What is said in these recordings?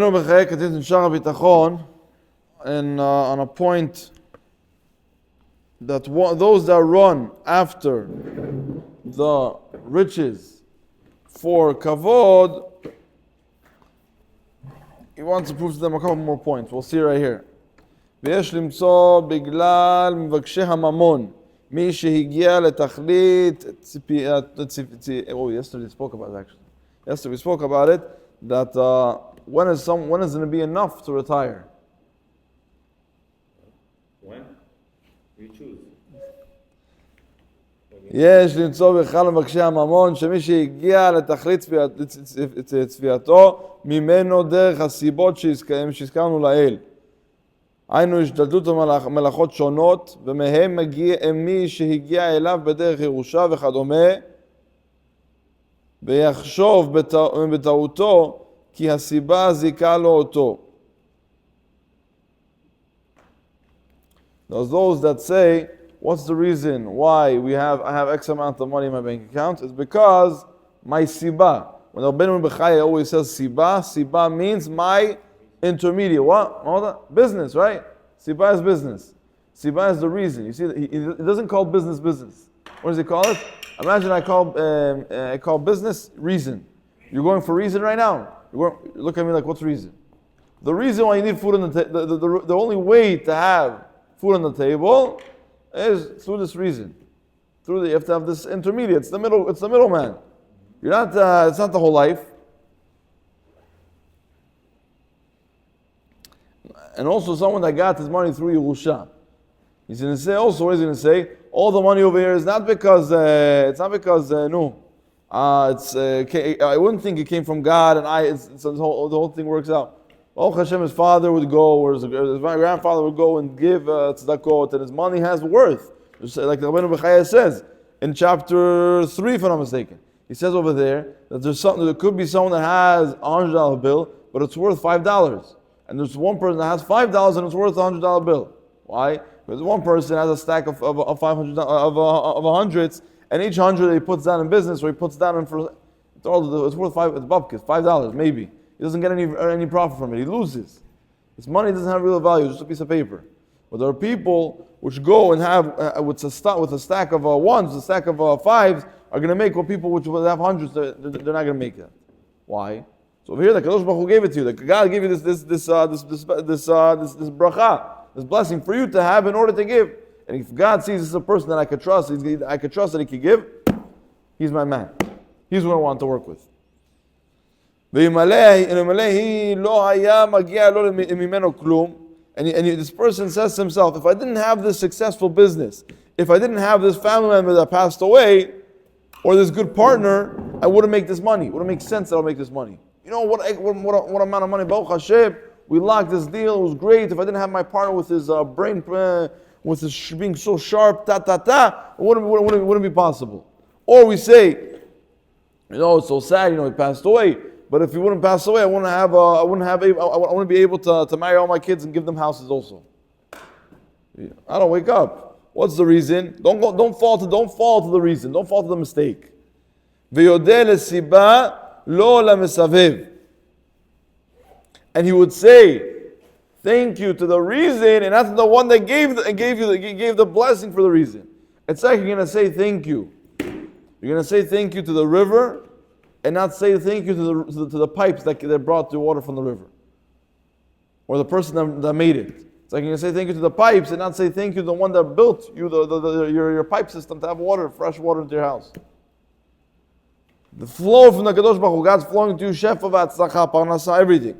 Continues in Shara B'tachon, and on a point that those that run after the riches for kavod, he wants to prove to them a couple more points. We'll see right here. ויש למצוא בגלל מבקשי הממון מי שהגיע לתכלית yesterday we spoke about it actually. Yesterday we spoke about it, that when is going to be enough to retire? When? You choose. יש למצוא בכלל מבקשי הממון שמי שהגיע לתכלית צביעתו ממנו דרך הסיבות שהזכרנו לעיל. היינו השתלטות מלאכות שונות, ומהם מגיע מי שהגיע אליו בדרך ירושה וכדומה, ויחשוב בטעותו כי הסיבה זיקה לו אותו. Those that say, what's the reason why I have X amount of money in my bank account? It's because my siba. When Rabbeinu Bechaya always says siba, siba means my intermediate. What? Business, right? Siba is business. Siba is the reason. You see, he doesn't call business business. What does he call it? Imagine I call business reason. You're going for reason right now. Look at me like, what's reason? The reason why you need food on the only way to have food on the table is through this reason. You have to have this intermediate. It's the middleman. You're not. It's not the whole life. And also someone that got his money through Yerusha. He's going to say also, what is he going to say? All the money over here is not because, I wouldn't think it came from God, and the whole thing works out. Oh, Hashem, his father would go, or his grandfather would go and give tzedakot, and his money has worth. Like the Rabbeinu Bechaya says in chapter 3, if I'm not mistaken. He says over there that there could be someone that has a $100 bill, but it's worth $5. And there's one person that has $5 and it's worth a $100 bill. Why? Because one person has a stack of 500 of hundreds, and each hundred he puts down in business, or he puts down in for it's worth $5 maybe. He doesn't get any profit from it. He loses. His money doesn't have real value; it's just a piece of paper. But there are people which go and have with a stack of ones, a stack of fives, are going to make what people which will have hundreds they're not going to make that. Why? So over here, the Kadosh Baruch Hu gave it to you. That God gave you this bracha, this blessing for you to have in order to give. And if God sees this is a person that I could trust, I could trust that he could give, he's my man. He's who I want to work with. And this person says to himself, if I didn't have this successful business, if I didn't have this family member that passed away, or this good partner, I wouldn't make this money. It wouldn't make sense that I'll make this money. You know what amount of money? Baruch Hashem, we locked this deal. It was great. If I didn't have my partner with his brain, with his being so sharp, it wouldn't be possible. Or we say, it's so sad. He passed away. But if he wouldn't pass away, I wouldn't be able to marry all my kids and give them houses also. I don't wake up. What's the reason? Don't fall to the reason. Don't fall to the mistake. And he would say, thank you to the reason, and that's the one that gave the blessing for the reason. It's like you're going to say thank you. You're going to say thank you to the river, and not say thank you to the pipes that brought the water from the river, or the person that made it. It's like you're going to say thank you to the pipes, and not say thank you to the one that built you your pipe system to have fresh water into your house. The flow from the Kadosh Baruch Hu, God's flowing into you, shefa v'atzlacha, parnasa, everything.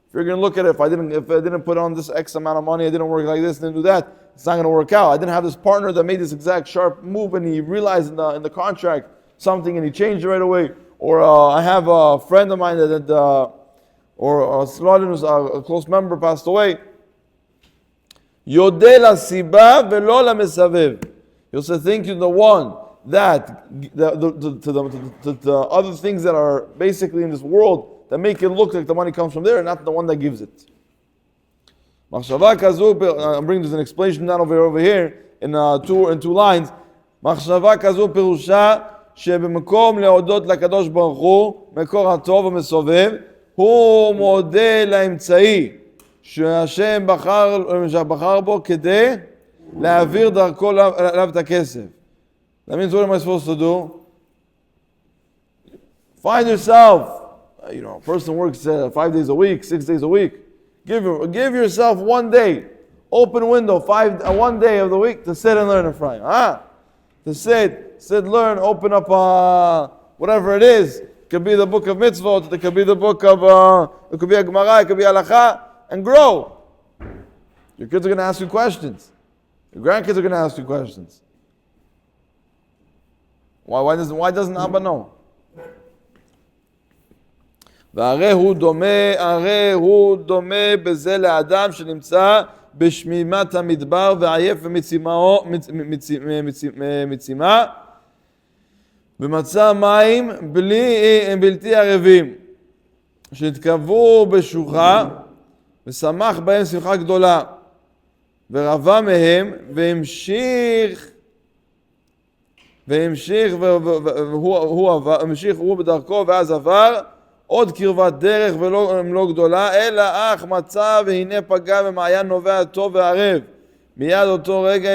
If you're going to look at it, if I didn't put on this X amount of money, I didn't work like this, didn't do that, it's not going to work out. I didn't have this partner that made this exact sharp move, and he realized in the contract something, and he changed it right away. Or I have a friend of mine or a close member passed away. Yodeh la siba velo la mesavev. You'll say thank you to the one that the other things that are basically in this world that make it look like the money comes from there, and not the one that gives it. I'm bringing this an explanation down over here in two lines. Machshava kazu pirusha שבמקום להודות לקדוש ברוך הוא, מקור הטוב המסובב, הוא מודה לאמצעי שהשם בחר בו כדי להעביר דרכו אליו את הכסף. That means what am I supposed to do? Find yourself, a person works 5 days a week, 6 days a week. Give yourself 1 day, open window, 1 day of the week to sit and learn in front. To sit, learn, open up whatever it is. It could be the book of mitzvot, it could be the book of, it could be a Gemara, it could be halakha, and grow. Your kids are going to ask you questions. Your grandkids are going to ask you questions. Why doesn't Abba know? והרי הוא דומה בזה לאדם שנמצא בשמימת המדבר ועייף ומצימה ומצא מים בלתי ערבים שהתקרבו בשוחה ושמח בהם שמחה גדולה ורבה מהם והמשיך והוא בדרכו ואז עבר עוד קרבת דרך ולא גדולה, אלא אך מצא והנה פגע במעיין נובע טוב וערב. מיד אותו רגע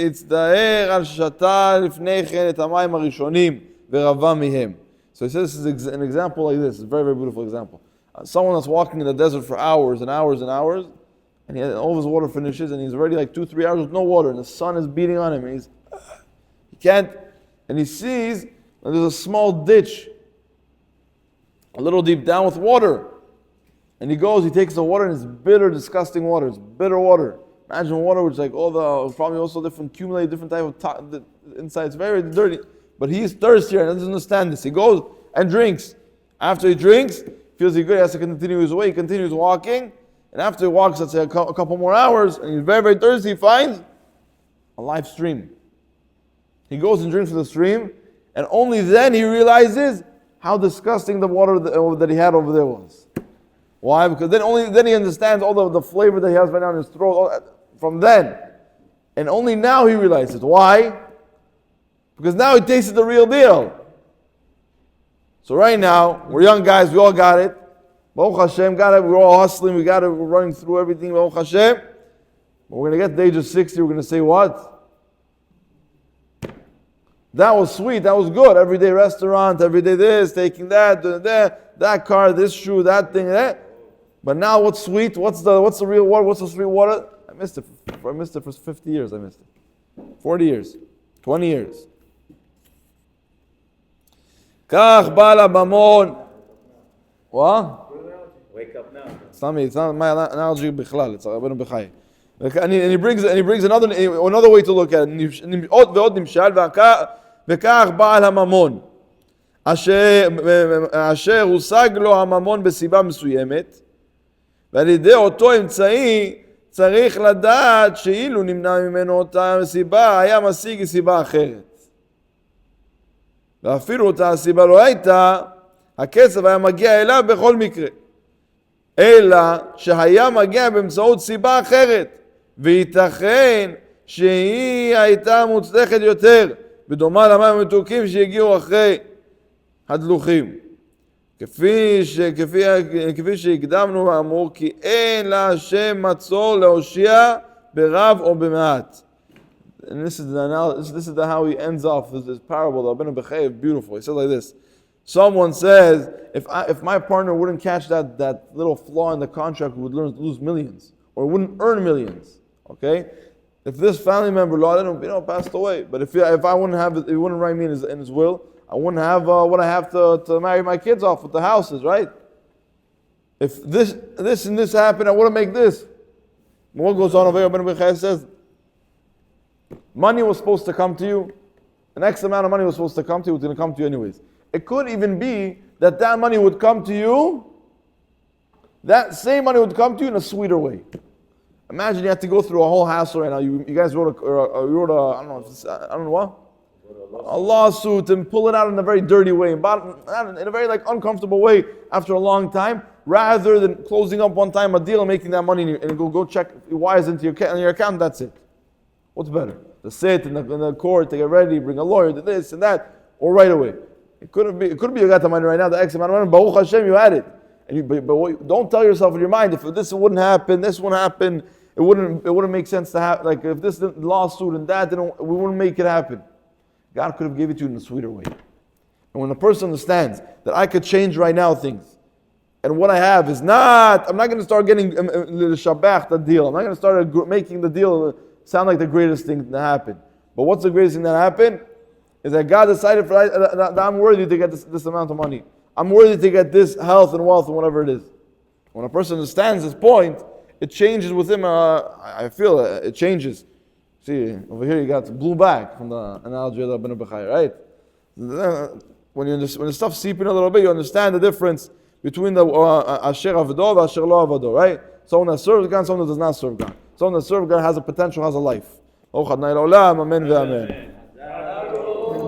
הצטער על שתה לפני כן את המים הראשונים ורבה מהם. So he says this is an example like this. It's a very, very beautiful example. Someone that's walking in the desert for hours and hours and hours, and all of his water finishes, and he's already like 2-3 hours with no water, and the sun is beating on him, and he can't, and he sees there's a small ditch a little deep down with water. And he takes the water, and it's bitter, disgusting water. It's bitter water. Imagine water which like probably also accumulate different type of inside. It's very dirty. But he's thirsty and doesn't understand this. He goes and drinks. After he drinks, feels good, he has to continue his way. He continues walking. And after he walks, let's say a couple more hours, and he's very, very thirsty, he finds a live stream. He goes and drinks from the stream, and only then he realizes how disgusting the water that he had over there was. Why? Because then he understands all the flavor that he has right now in his throat from then. And only now he realizes. Why? Because now he tasted the real deal. So right now, we're young guys, we all got it. Baruch Hashem, got it, we're all hustling, we're running through everything, Baruch Hashem. But we're going to get to the age of 60, we're going to say what? That was sweet, that was good. Everyday restaurant, everyday this, taking that, doing that car, this shoe, that thing, that. But now what's sweet? What's the real water? What's the sweet water? I missed it for 50 years, I missed it. 40 years, 20 years. כך בעל הממון. What? Wake up now. It's not my analogy בכלל, it's רבנו בחי. And he brings another way to look at it. עוד ועוד נמשל, וכך בעל הממון, אשר הושג לו הממון בסיבה מסוימת, ועל ידי אותו אמצעי צריך לדעת שאילו נמנע ממנו אותה סיבה, היה משיג סיבה אחרת. ואפילו אותה הסיבה לא הייתה, הכסף היה מגיע אליו בכל מקרה. אלא שהיה מגיע באמצעות סיבה אחרת, וייתכן שהיא הייתה מוצלחת יותר, בדומה למים המתוקים שהגיעו אחרי הדלוחים. כפי שהקדמנו ואמרו, כי אין להשם מצור להושיע ברב או במעט. And this is how he ends off this parable. The Rabbeinu Bechai is beautiful. He says like this. Someone says, if my partner wouldn't catch that little flaw in the contract, we would lose millions, or wouldn't earn millions. Okay? If this family member, passed away, but if I wouldn't have it, he wouldn't write me in his will, I wouldn't have what I have to marry my kids off with the houses, right? If this and this happened, I wouldn't make this. What goes on over here? Rabbeinu Bechai says, money was supposed to come to you. An X amount of money was supposed to come to you. It's going to come to you anyways. It could even be that money would come to you. That same money would come to you in a sweeter way. Imagine you have to go through a whole hassle right now. You guys wrote a I don't know what, a lawsuit, and pull it out in a very dirty way, in a very uncomfortable way after a long time, rather than closing up one time a deal and making that money and go check wires into your account. That's it. What's better? To sit in the court, to get ready, bring a lawyer, to this and that, or right away. It could be you got the money right now, the X amount of money, Baruch Hashem, you had it. Don't tell yourself in your mind, if this wouldn't happen, this wouldn't happen, it wouldn't make sense to have, like if this lawsuit and that, we wouldn't make it happen. God could have given it to you in a sweeter way. And when a person understands that I could change right now things, and what I have is not, I'm not going to start getting the shabach, the deal. I'm not going to start making the deal sound like the greatest thing that happened. But what's the greatest thing that happened? Is that God decided that I'm worthy to get this amount of money. I'm worthy to get this health and wealth and whatever it is. When a person understands this point, it changes with him. I feel it changes. See, over here you got blue back from the analogy of the Ibn Bachai, right? When the stuff seeping a little bit, you understand the difference between the Asher Avado and Asher Lo Avado, right? Someone that serves God, someone that does not serve God. Someone that serves God has a potential, has a life. Amen.